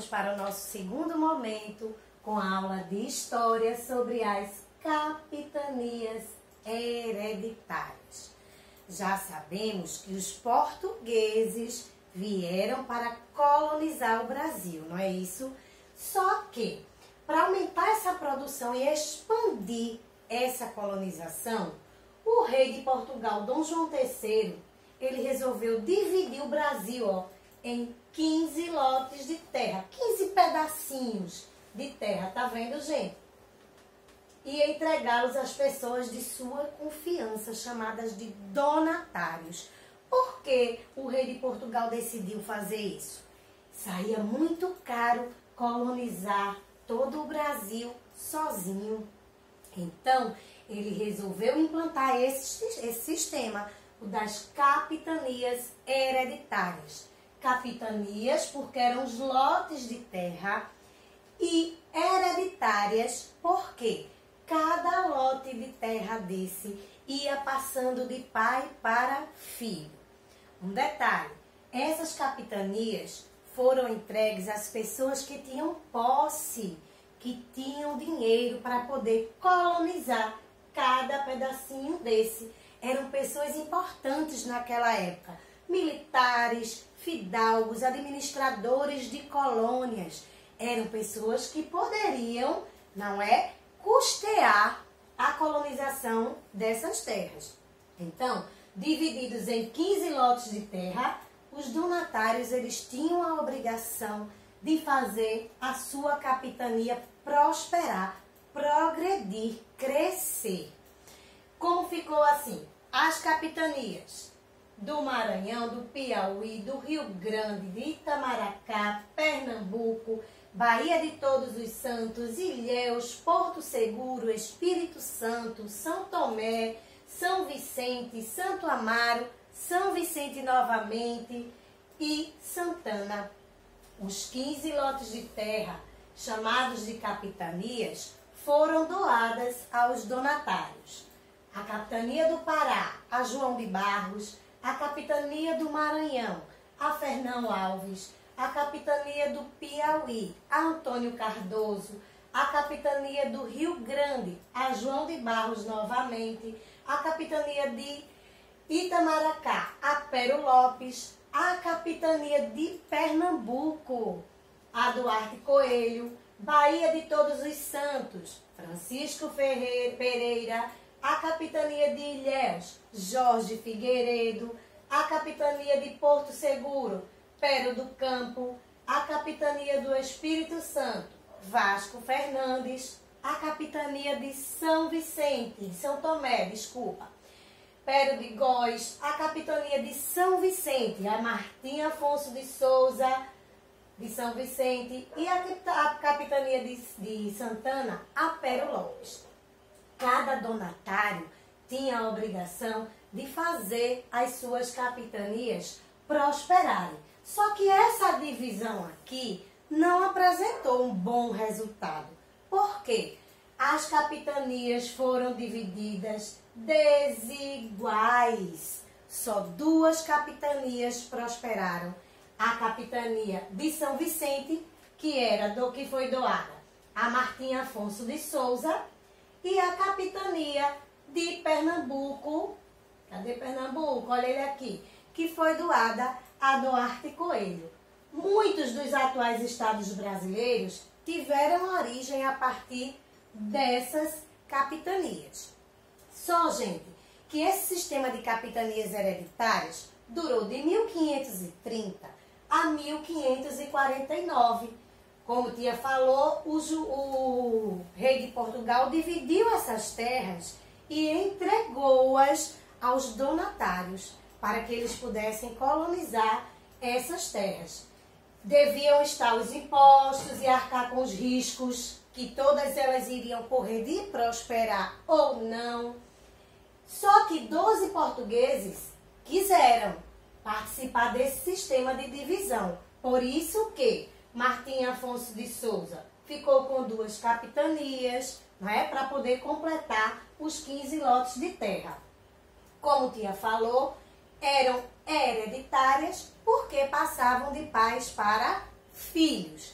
para o nosso segundo momento com a aula de História sobre as capitanias hereditárias. Já sabemos que os portugueses vieram para colonizar o Brasil, não é isso? Só que, para aumentar essa produção e expandir essa colonização, o rei de Portugal, Dom João III, ele resolveu dividir o Brasil em 15 lotes de terra, 15 pedacinhos de terra, tá vendo, gente? E entregá-los às pessoas de sua confiança, chamadas de donatários. Por que o rei de Portugal decidiu fazer isso? Saía muito caro colonizar todo o Brasil sozinho. Então, ele resolveu implantar esse sistema, o das capitanias hereditárias. Capitanias porque eram os lotes de terra e hereditárias porque cada lote de terra desse ia passando de pai para filho. Um detalhe, essas capitanias foram entregues às pessoas que tinham posse, que tinham dinheiro para poder colonizar cada pedacinho desse. Eram pessoas importantes naquela época, militares, fidalgos, administradores de colônias. Eram pessoas que poderiam, não é, custear a colonização dessas terras. Então, divididos em 15 lotes de terra, os donatários eles tinham a obrigação de fazer a sua capitania prosperar, progredir, crescer. Como ficou assim? As capitanias do Maranhão, do Piauí, do Rio Grande, de Itamaracá, Pernambuco, Bahia de Todos os Santos, Ilhéus, Porto Seguro, Espírito Santo, São Tomé, São Vicente, Santo Amaro, São Vicente novamente e Santana. Os 15 lotes de terra, chamados de capitanias, foram doadas aos donatários. A capitania do Pará, a João de Barros, a capitania do Maranhão, a Fernão Alves, a capitania do Piauí, a Antônio Cardoso, a capitania do Rio Grande, a João de Barros novamente, a capitania de Itamaracá, a Pero Lopes, a capitania de Pernambuco, a Duarte Coelho, Bahia de Todos os Santos, Francisco Pereira, a capitania de Ilhéus, Jorge Figueiredo, a capitania de Porto Seguro, Pero do Campo, a capitania do Espírito Santo, Vasco Fernandes, a capitania de São Vicente, São Tomé, desculpa, Pero de Góis, a capitania de São Vicente, a Martim Afonso de Souza, de São Vicente, e a capitania de Santana, a Pero Lopes. Cada donatário tinha a obrigação de fazer as suas capitanias prosperarem. Só que essa divisão aqui não apresentou um bom resultado. Por quê? As capitanias foram divididas desiguais. Só 2 capitanias prosperaram. A capitania de São Vicente, que foi doada a Martim Afonso de Souza, e a capitania de Pernambuco, cadê Pernambuco? Olha ele aqui, que foi doada a Duarte Coelho. Muitos dos atuais estados brasileiros tiveram origem a partir dessas capitanias. Só, gente, que esse sistema de capitanias hereditárias durou de 1530 a 1549. Como tia falou, o rei de Portugal dividiu essas terras e entregou-as aos donatários para que eles pudessem colonizar essas terras. Deviam estar os impostos e arcar com os riscos que todas elas iriam correr de prosperar ou não. Só que 12 portugueses quiseram participar desse sistema de divisão. Por isso que Martim Afonso de Souza ficou com 2 capitanias, não é, para poder completar os 15 lotes de terra. Como tia falou, eram hereditárias porque passavam de pais para filhos.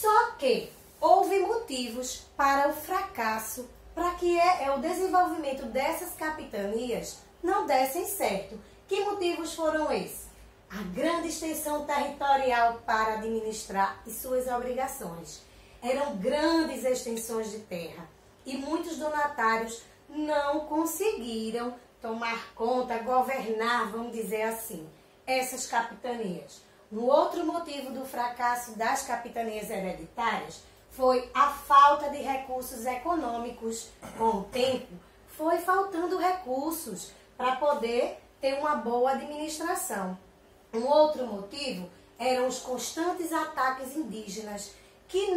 Só que houve motivos para o fracasso, para que o desenvolvimento dessas capitanias não dessem certo. Que motivos foram esses? A grande extensão territorial para administrar e suas obrigações. Eram grandes extensões de terra e muitos donatários não conseguiram tomar conta, governar, vamos dizer assim, essas capitanias. Um outro motivo do fracasso das capitanias hereditárias foi a falta de recursos econômicos. Com o tempo, foi faltando recursos para poder ter uma boa administração. Um outro motivo eram os constantes ataques indígenas, que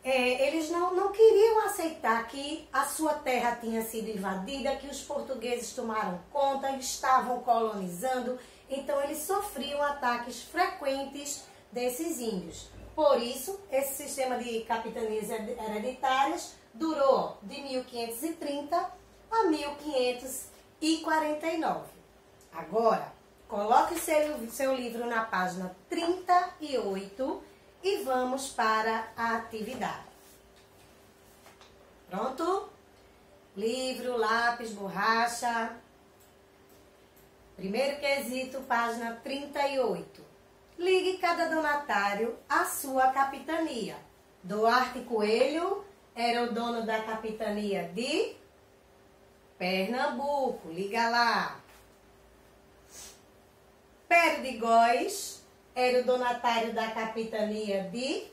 eles não queriam aceitar que a sua terra tinha sido invadida, que os portugueses tomaram conta, estavam colonizando, então eles sofriam ataques frequentes desses índios. Por isso, esse sistema de capitanias hereditárias durou de 1530 a 1549. Agora, coloque seu livro na página 38 e vamos para a atividade. Pronto? Livro, lápis, borracha. Primeiro quesito, página 38. Ligue cada donatário à sua capitania. Duarte Coelho era o dono da capitania de Pernambuco. Liga lá. Pero de Góis era o donatário da capitania de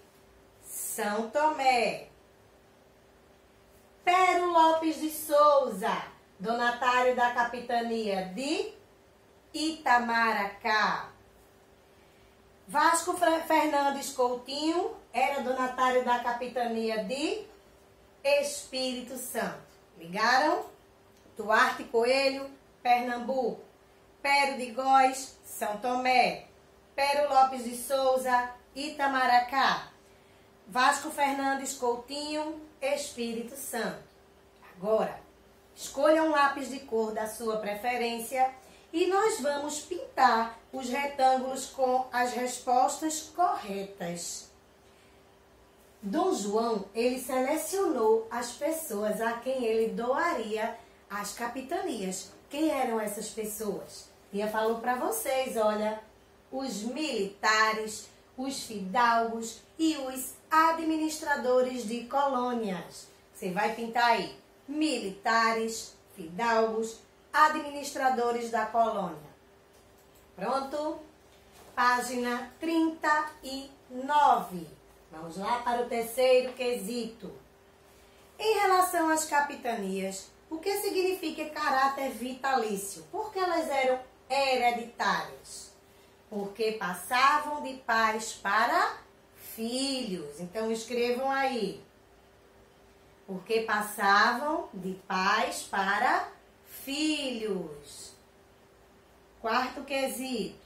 São Tomé. Pero Lopes de Souza, donatário da capitania de Itamaracá. Vasco Fernandes Coutinho era donatário da capitania de Espírito Santo. Ligaram? Duarte Coelho, Pernambuco. Pero de Góis, São Tomé. Pero Lopes de Souza, Itamaracá. Vasco Fernandes Coutinho, Espírito Santo. Agora, escolha um lápis de cor da sua preferência e nós vamos pintar os retângulos com as respostas corretas. Dom João, ele selecionou as pessoas a quem ele doaria as capitanias. Quem eram essas pessoas? Tia falou para vocês, olha, os militares, os fidalgos e os administradores de colônias. Você vai pintar aí, militares, fidalgos, administradores da colônia. Pronto? Página 39. Vamos lá para o terceiro quesito. Em relação às capitanias, o que significa caráter vitalício? Porque elas eram hereditárias. Porque passavam de pais para filhos. Então escrevam aí. Porque passavam de pais para filhos. Quarto quesito.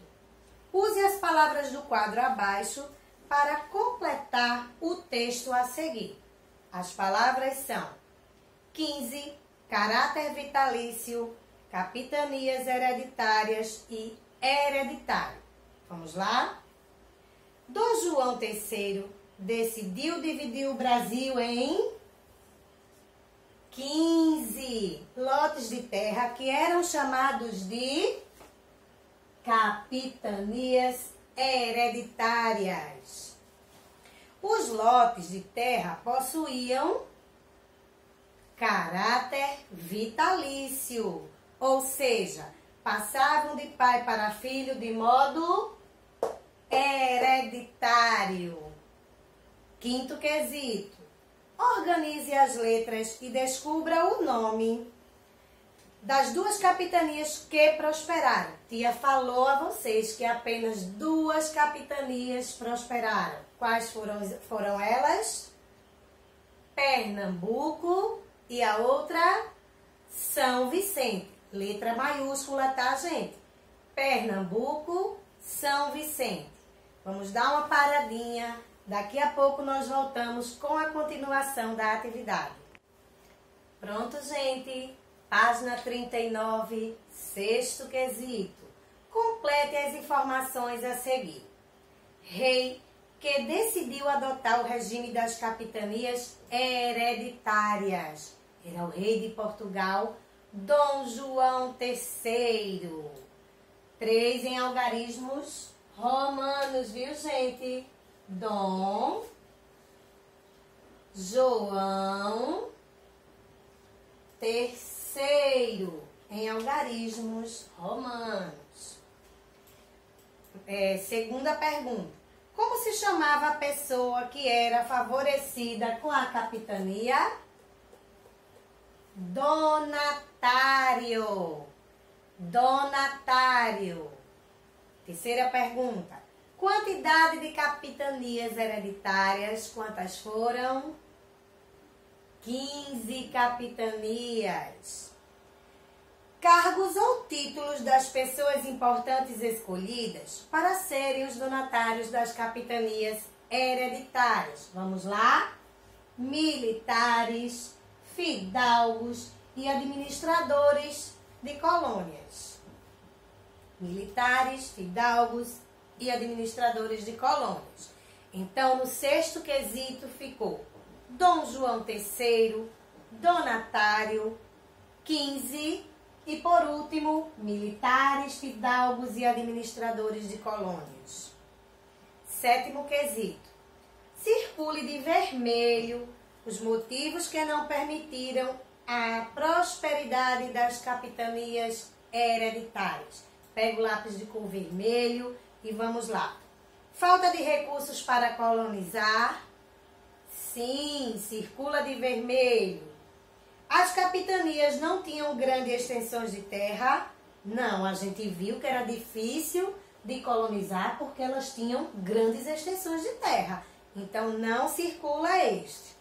Use as palavras do quadro abaixo para completar o texto a seguir. As palavras são 15, caráter vitalício, capitanias hereditárias e hereditário. Vamos lá? Dom João III decidiu dividir o Brasil em 15 lotes de terra que eram chamados de capitanias hereditárias. Os lotes de terra possuíam caráter vitalício, ou seja, passavam de pai para filho de modo hereditário. Quinto quesito. Organize as letras e descubra o nome das duas capitanias que prosperaram. Tia falou a vocês que apenas duas capitanias prosperaram. Quais foram elas? Pernambuco e a outra São Vicente. Letra maiúscula, tá, gente? Pernambuco, São Vicente. Vamos dar uma paradinha. Daqui a pouco nós voltamos com a continuação da atividade. Pronto, gente? Página 39, sexto quesito. Complete as informações a seguir. Rei que decidiu adotar o regime das capitanias hereditárias. Era o rei de Portugal, Dom João III. 3 em algarismos romanos, viu, gente? Dom João III em algarismos romanos. Segunda pergunta. Como se chamava a pessoa que era favorecida com a capitania? Donatário. Donatário. Terceira pergunta. Quantidade de capitanias hereditárias, quantas foram? 15 capitanias. Cargos ou títulos das pessoas importantes escolhidas para serem os donatários das capitanias hereditárias. Vamos lá? Militares, fidalgos e administradores de colônias. Militares, fidalgos e administradores de colônias. Então, no sexto quesito ficou Dom João III, donatário, 15 e, por último, militares, fidalgos e administradores de colônias. Sétimo quesito. Circule de vermelho os motivos que não permitiram a prosperidade das capitanias hereditárias. Pega o lápis de cor vermelho e vamos lá. Falta de recursos para colonizar. Sim, circula de vermelho. As capitanias não tinham grandes extensões de terra. Não, a gente viu que era difícil de colonizar porque elas tinham grandes extensões de terra. Então, não circula este.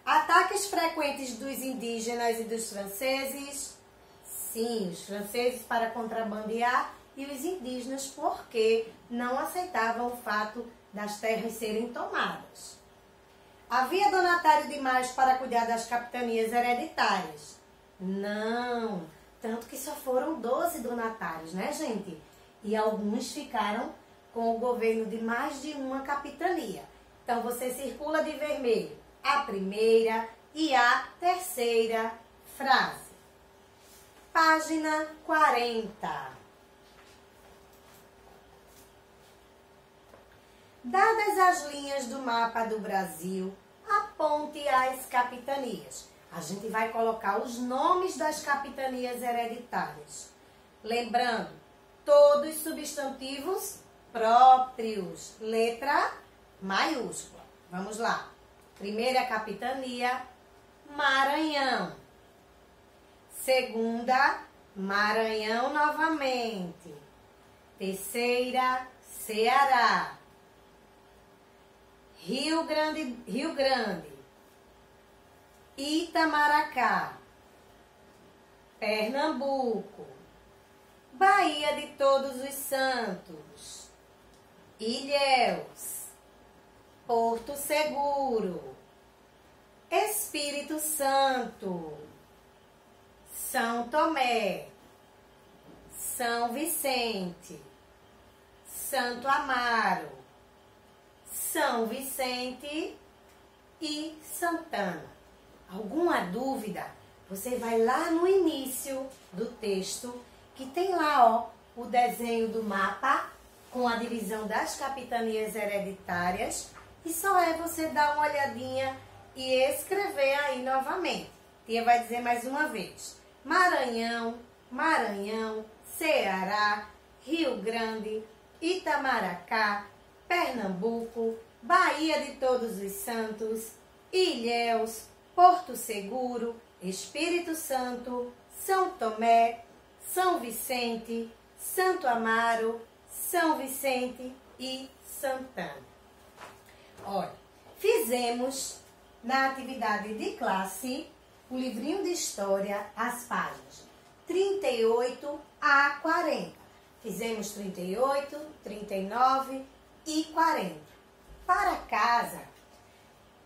Ataques frequentes dos indígenas e dos franceses. Sim, os franceses para contrabandear e os indígenas porque não aceitavam o fato das terras serem tomadas. Havia donatário demais para cuidar das capitanias hereditárias? Não, tanto que só foram 12 donatários, né, gente? E alguns ficaram com o governo de mais de uma capitania. Então, você circula de vermelho a primeira e a terceira frase. Página 40. Dadas as linhas do mapa do Brasil, aponte as capitanias. A gente vai colocar os nomes das capitanias hereditárias. Lembrando, todos substantivos próprios. Letra maiúscula. Vamos lá. Primeira capitania, Maranhão. Segunda, Maranhão novamente. Terceira, Ceará. Rio Grande, Itamaracá, Pernambuco, Bahia de Todos os Santos, Ilhéus, Porto Seguro, Espírito Santo, São Tomé, São Vicente, Santo Amaro, São Vicente e Santana. Alguma dúvida? Você vai lá no início do texto, que tem lá, ó, o desenho do mapa com a divisão das capitanias hereditárias, e só é você dar uma olhadinha e escrever aí novamente. Tia vai dizer mais uma vez. Maranhão, Maranhão, Ceará, Rio Grande, Itamaracá, Pernambuco, Bahia de Todos os Santos, Ilhéus, Porto Seguro, Espírito Santo, São Tomé, São Vicente, Santo Amaro, São Vicente e Santana. Olha, fizemos na atividade de classe o livrinho de história, as páginas 38 a 40. Fizemos 38, 39 e 40. Para casa,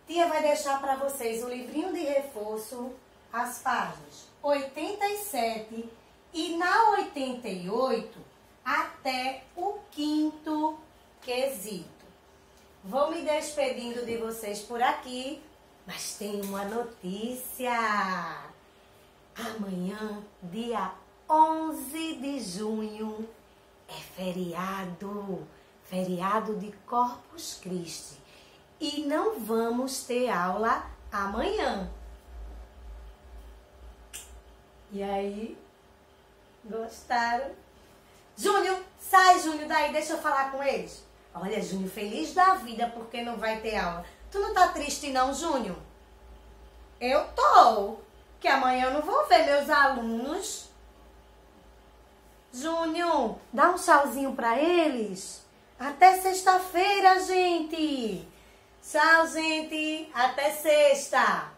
tia vai deixar para vocês o livrinho de reforço, as páginas 87 e na 88 até o quinto quesito. Vou me despedindo de vocês por aqui, mas tem uma notícia. Amanhã, dia 11 de junho, é feriado, feriado de Corpus Christi. E não vamos ter aula amanhã. E aí, gostaram? Júnior, sai, Júnior, daí, deixa eu falar com eles. Olha, Júnior, feliz da vida porque não vai ter aula. Tu não tá triste não, Júnior? Eu tô, que amanhã eu não vou ver meus alunos. Júnior, dá um tchauzinho pra eles. Até sexta-feira, gente. Tchau, gente. Até sexta.